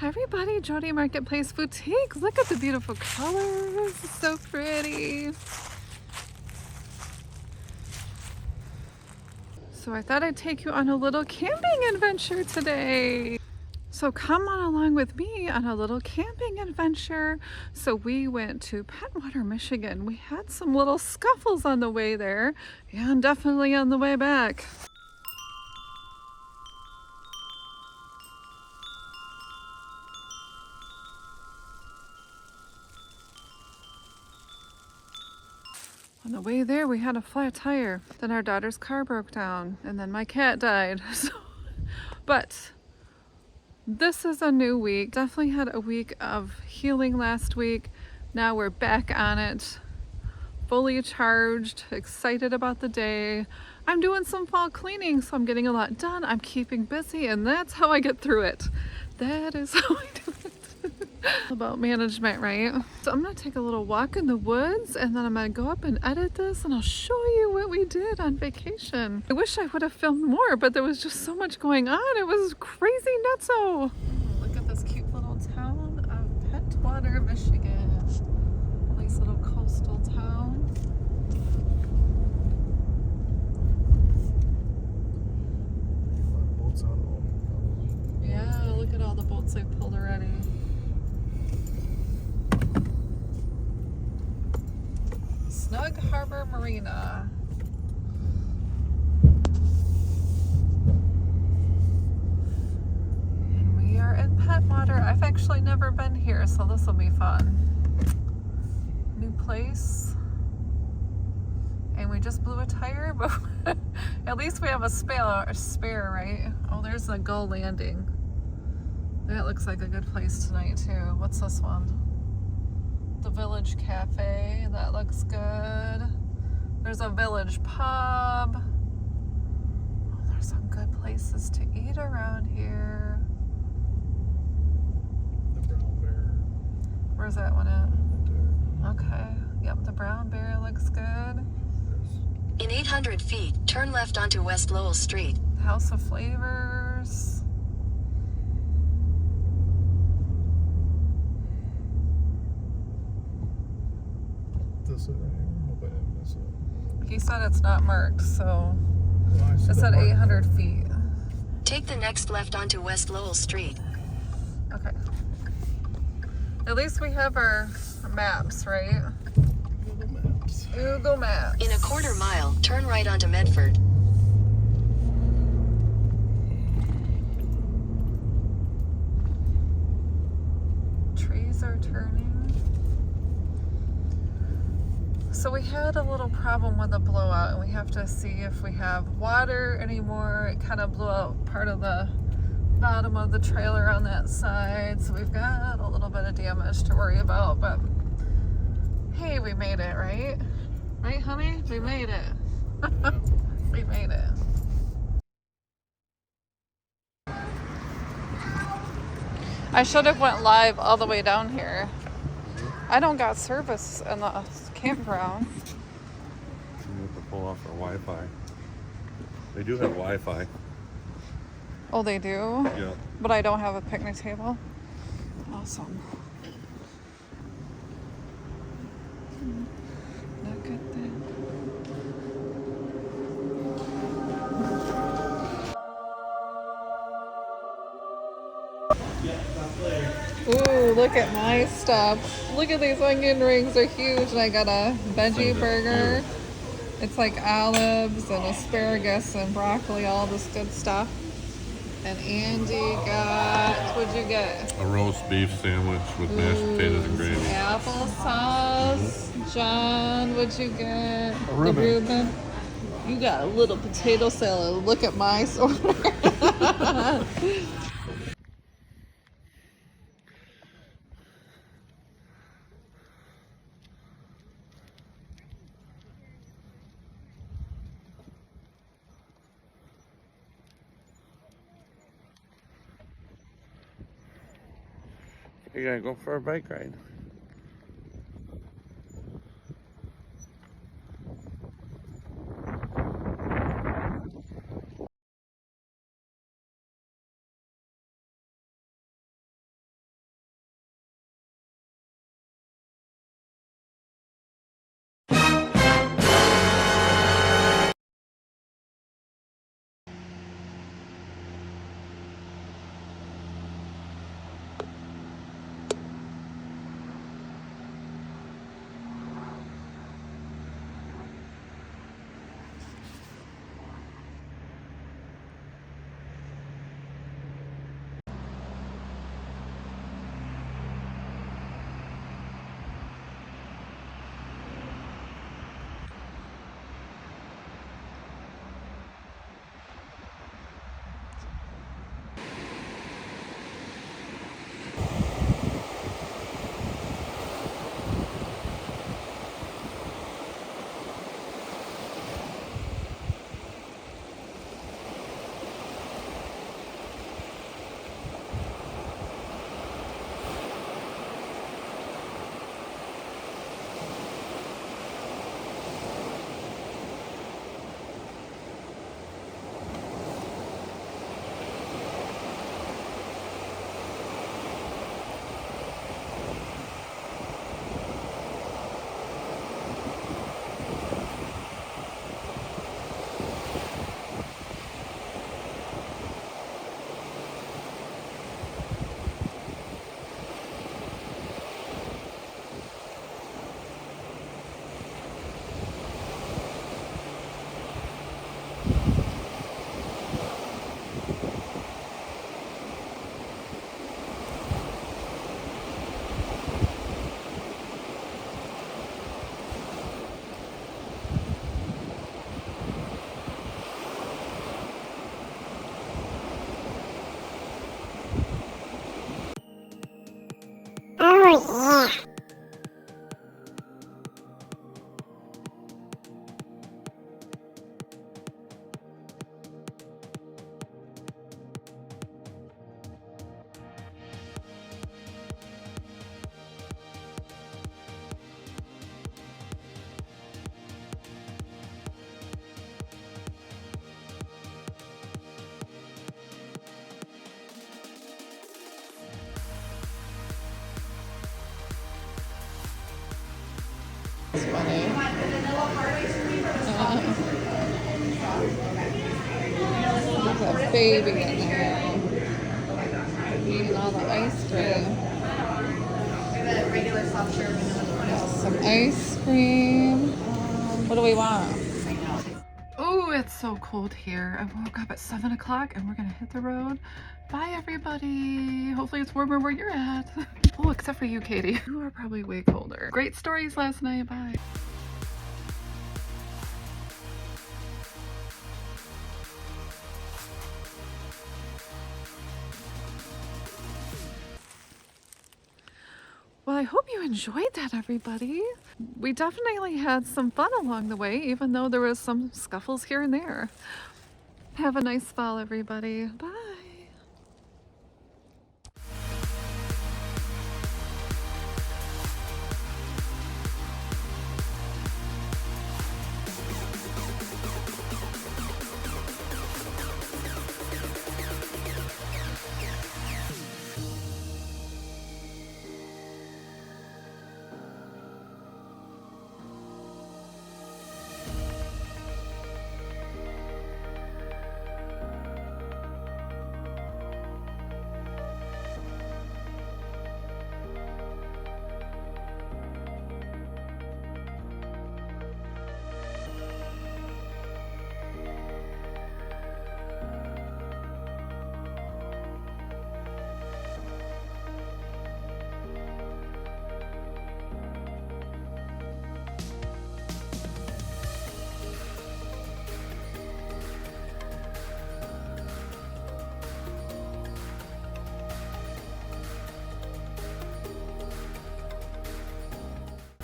Hi everybody, Jody Marketplace Boutique. Look at the beautiful colors, it's so pretty. So I thought I'd take you on a little camping adventure today. So come on along with me on a little camping adventure. So we went to Pentwater, Michigan. We had some little scuffles on the way there and definitely on the way back. On the way there, we had a flat tire. Then our daughter's car broke down, and then my cat died. But this is a new week. Definitely had a week of healing last week. Now we're back on it, fully charged, excited about the day. I'm doing some fall cleaning, so I'm getting a lot done. I'm keeping busy, and that's how I get through it. That is how I do it. About management, right? So I'm gonna take a little walk in the woods and then I'm gonna go up and edit this and I'll show you what we did on vacation. I wish I would have filmed more, but there was just so much going on. It was crazy nutso. Look at this cute little town of Pentwater, Michigan. Nice little coastal town. Boats on. Yeah, look at all the boats they pulled already. Snug Harbor Marina. And we are in Pentwater. I've actually never been here, so this will be fun. New place. And we just blew a tire, but at least we have a spare, right? Oh, there's a Gull Landing. That looks like a good place tonight too. What's this one? The Village Cafe, that looks good. There's a Village Pub. Oh, there's some good places to eat around here. The Brown Bear. Where's that one at? Right Okay, yep, the Brown Bear looks good. In 800 feet, turn left onto West Lowell Street. House of Flavors. This is right here. Hope I didn't miss it. He said it's not marked, so No, I see it the said mark. 800 feet. Take the next left onto West Lowell Street. Okay. At least we have our maps, right? Google Maps. Google Maps. In a quarter mile, turn right onto Medford. Trees are turning. So we had a little problem with the blowout and we have to see if we have water anymore. It kind of blew out part of the bottom of the trailer on that side. So we've got a little bit of damage to worry about, but hey, we made it, right? Right, honey? We made it. We made it. I should have went live all the way down here. I don't got service in the campground. You have to pull off our Wi-Fi. They do have Wi-Fi. Oh, they do? Yeah. But I don't have a picnic table. Awesome. Look at that. Ooh, look at my stuff. Look at these onion rings, they're huge. And I got a veggie burger. It's like olives and asparagus and broccoli, all this good stuff. And Andy got, what'd you get? A roast beef sandwich with mashed potatoes and gravy. Applesauce. John, what'd you get? A Reuben. The Reuben. You got a little potato salad. Look at my order. You gotta go for a bike ride. Oh yeah. It's funny. There's a baby in there eating all the ice cream. Some ice cream. What do we want? Oh, it's so cold here. I woke up at 7 o'clock and we're gonna hit the road. Bye everybody. Hopefully it's warmer where you're at. Oh, except for you, Katie. You are probably way colder. Great stories last night. Bye. Well, I hope you enjoyed that, everybody. We definitely had some fun along the way, even though there was some scuffles here and there. Have a nice fall, everybody. Bye.